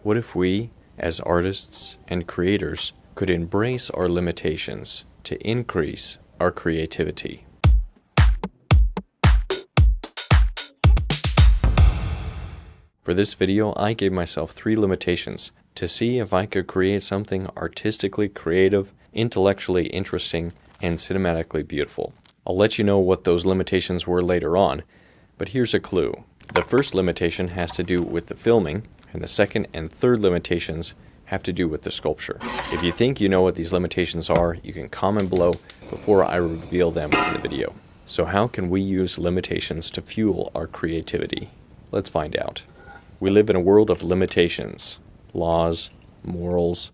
What if we, as artists and creators, could embrace our limitations to increase our creativity? For this video, I gave myself 3 limitations to see if I could create something artistically creative, intellectually interesting, and cinematically beautiful. I'll let you know what those limitations were later on, but here's a clue. The first limitation has to do with the filming, and the second and third limitations have to do with the sculpture. If you think you know what these limitations are, you can comment below before I reveal them in the video. So how can we use limitations to fuel our creativity? Let's find out. We live in a world of limitations, laws, morals,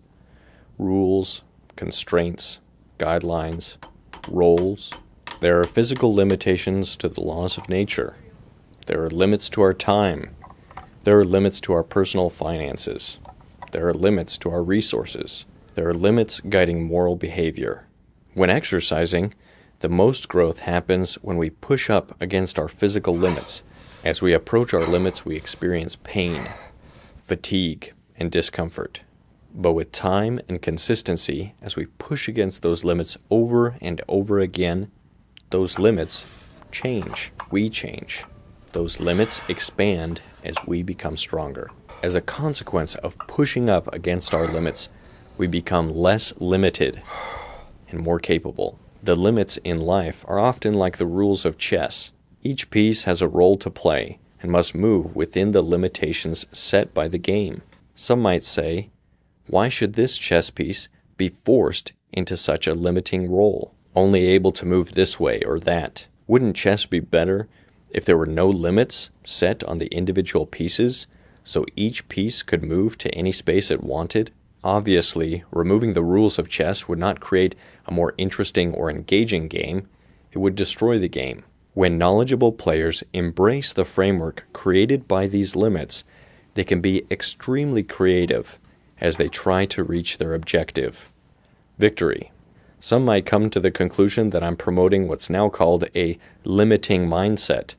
rules, constraints, guidelines, roles. There are physical limitations to the laws of nature. There are limits to our time. There are limits to our personal finances. There are limits to our resources. There are limits guiding moral behavior. When exercising, the most growth happens when we push up against our physical limits. As we approach our limits, we experience pain, fatigue, and discomfort. But with time and consistency, as we push against those limits over and over again, those limits change. We change. Those limits expand as we become stronger. As a consequence of pushing up against our limits, we become less limited and more capable. The limits in life are often like the rules of chess. Each piece has a role to play and must move within the limitations set by the game. Some might say, why should this chess piece be forced into such a limiting role, only able to move this way or that? Wouldn't chess be better if there were no limits set on the individual pieces, so each piece could move to any space it wanted? Obviously, removing the rules of chess would not create a more interesting or engaging game. It would destroy the game. When knowledgeable players embrace the framework created by these limits, they can be extremely creative as they try to reach their objective. Victory. Some might come to the conclusion that I'm promoting what's now called a limiting mindset,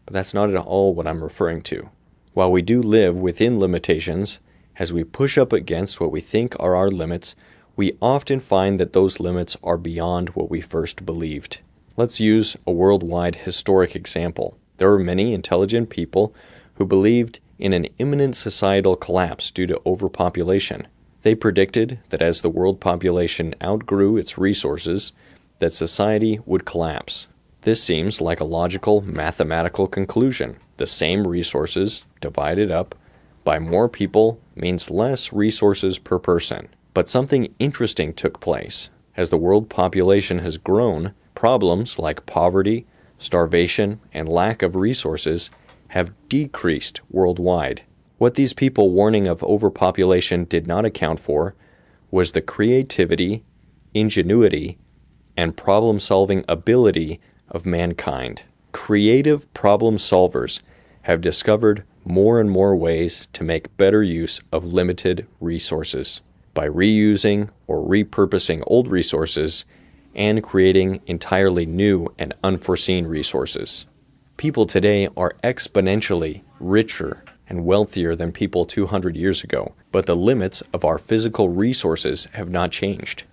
but that's not at all what I'm referring to. While we do live within limitations, as we push up against what we think are our limits, we often find that those limits are beyond what we first believed. Let's use a worldwide historic example. There were many intelligent people who believed in an imminent societal collapse due to overpopulation. They predicted that as the world population outgrew its resources, that society would collapse. This seems like a logical mathematical conclusion. The same resources divided up by more people means less resources per person. But something interesting took place. As the world population has grown, problems like poverty, starvation, and lack of resources have decreased worldwide. What these people warning of overpopulation did not account for was the creativity, ingenuity, and problem-solving ability of mankind. Creative problem solvers have discovered more and more ways to make better use of limited resources by reusing or repurposing old resources and creating entirely new and unforeseen resources. People today are exponentially richer and wealthier than people 200 years ago, but the limits of our physical resources have not changed.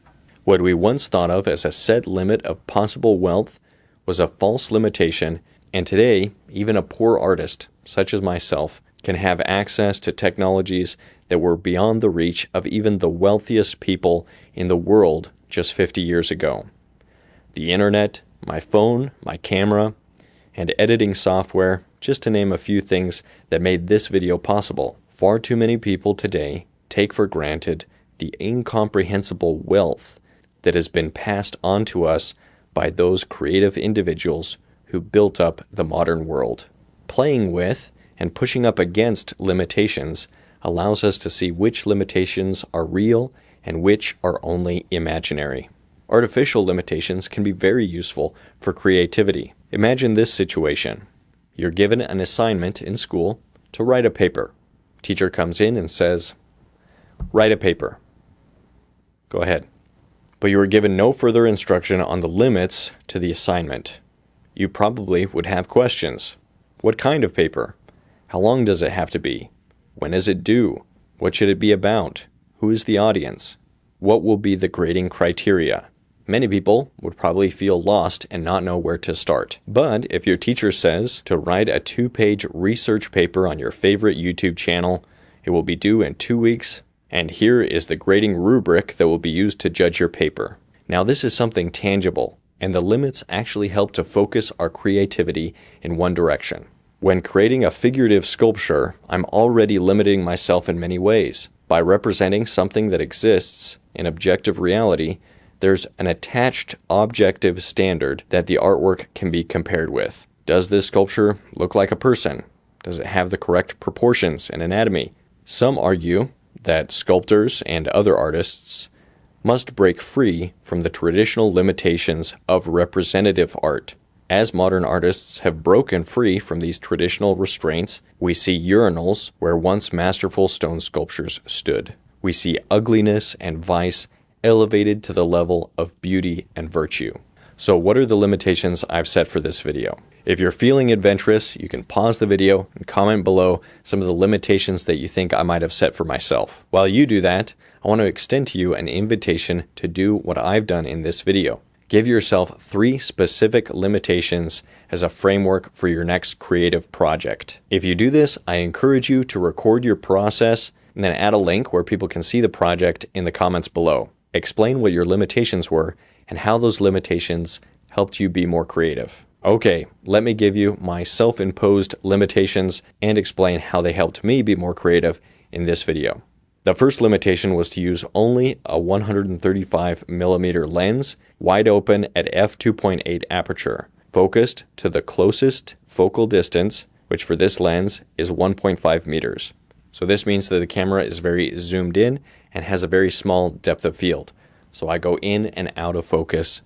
What we once thought of as a set limit of possible wealth was a false limitation, and today, even a poor artist, such as myself, can have access to technologies that were beyond the reach of even the wealthiest people in the world just 50 years ago. The internet, my phone, my camera, and editing software, just to name a few things that made this video possible. Far too many people today take for granted the incomprehensible wealth that has been passed on to us by those creative individuals who built up the modern world. Playing with and pushing up against limitations allows us to see which limitations are real and which are only imaginary. Artificial limitations can be very useful for creativity. Imagine this situation. You're given an assignment in school to write a paper. Teacher comes in and says, "Write a paper." Go ahead. But you were given no further instruction on the limits to the assignment. You probably would have questions. What kind of paper? How long does it have to be? When is it due? What should it be about? Who is the audience? What will be the grading criteria? Many people would probably feel lost and not know where to start. But if your teacher says to write a 2-page research paper on your favorite YouTube channel, it will be due in 2 weeks, and here is the grading rubric that will be used to judge your paper. Now this is something tangible, and the limits actually help to focus our creativity in one direction. When creating a figurative sculpture, I'm already limiting myself in many ways. By representing something that exists in objective reality, there's an attached objective standard that the artwork can be compared with. Does this sculpture look like a person? Does it have the correct proportions and anatomy? Some argue that sculptors and other artists must break free from the traditional limitations of representative art. As modern artists have broken free from these traditional restraints, we see urinals where once masterful stone sculptures stood. We see ugliness and vice elevated to the level of beauty and virtue. So what are the limitations I've set for this video? If you're feeling adventurous, you can pause the video and comment below some of the limitations that you think I might have set for myself. While you do that, I want to extend to you an invitation to do what I've done in this video. Give yourself 3 specific limitations as a framework for your next creative project. If you do this, I encourage you to record your process and then add a link where people can see the project in the comments below. Explain what your limitations were and how those limitations helped you be more creative. Okay, let me give you my self-imposed limitations and explain how they helped me be more creative in this video. The first limitation was to use only a 135mm lens, wide open at f2.8 aperture, focused to the closest focal distance, which for this lens is 1.5 meters. So this means that the camera is very zoomed in and has a very small depth of field. So I go in and out of focus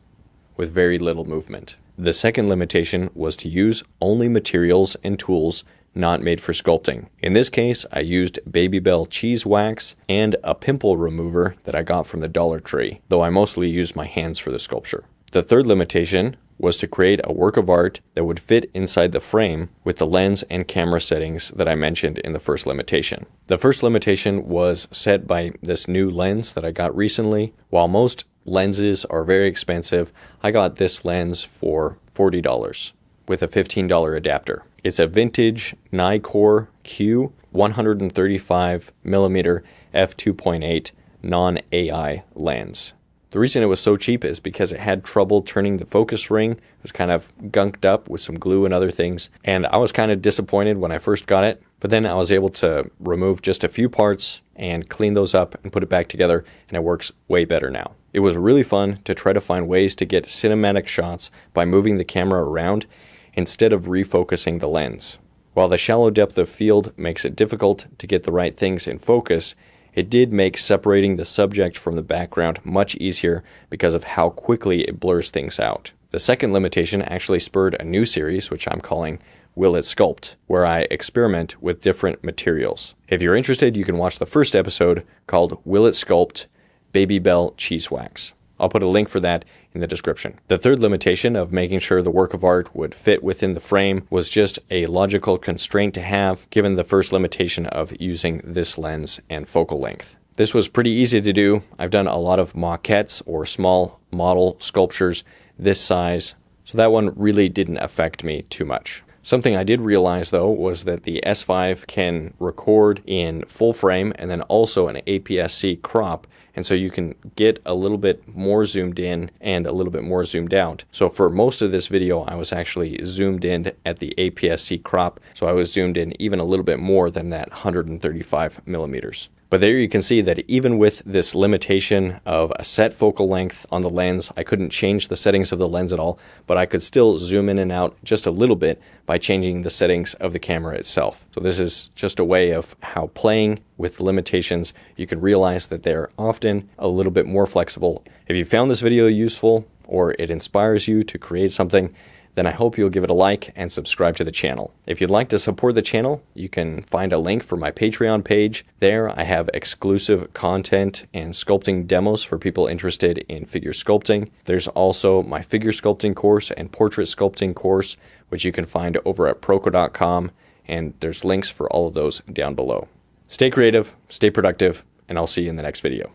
with very little movement. The second limitation was to use only materials and tools not made for sculpting. In this case, I used Babble cheese wax and a pimple remover that I got from the Dollar Tree, though I mostly used my hands for the sculpture. The third limitation was to create a work of art that would fit inside the frame with the lens and camera settings that I mentioned in the first limitation. The first limitation was set by this new lens that I got recently. While most lenses are very expensive, I got this lens for $40 with a $15 adapter. It's a vintage Nikkor Q 135mm f2.8 non-AI lens. The reason it was so cheap is because it had trouble turning the focus ring. It was kind of gunked up with some glue and other things, and I was kind of disappointed when I first got it, but then I was able to remove just a few parts and clean those up and put it back together, and it works way better now. It was really fun to try to find ways to get cinematic shots by moving the camera around instead of refocusing the lens. While the shallow depth of field makes it difficult to get the right things in focus, it did make separating the subject from the background much easier because of how quickly it blurs things out. The second limitation actually spurred a new series, which I'm calling Will It Sculpt, where I experiment with different materials. If you're interested, you can watch the first episode called Will It Sculpt? Babble Cheese Wax. I'll put a link for that in the description. The third limitation of making sure the work of art would fit within the frame was just a logical constraint to have, given the first limitation of using this lens and focal length. This was pretty easy to do. I've done a lot of maquettes or small model sculptures this size, so that one really didn't affect me too much. Something I did realize, though, was that the S5 can record in full frame and then also an APS-C crop, and so you can get a little bit more zoomed in and a little bit more zoomed out. So for most of this video, I was actually zoomed in at the APS-C crop, so I was zoomed in even a little bit more than that 135mm. But there you can see that even with this limitation of a set focal length on the lens, I couldn't change the settings of the lens at all, but I could still zoom in and out just a little bit by changing the settings of the camera itself. So this is just a way of how playing with limitations, you can realize that they're often a little bit more flexible. If you found this video useful or it inspires you to create something, then I hope you'll give it a like and subscribe to the channel. If you'd like to support the channel, you can find a link for my Patreon page. There I have exclusive content and sculpting demos for people interested in figure sculpting. There's also my figure sculpting course and portrait sculpting course, which you can find over at proco.com, and there's links for all of those down below. Stay creative, stay productive, and I'll see you in the next video.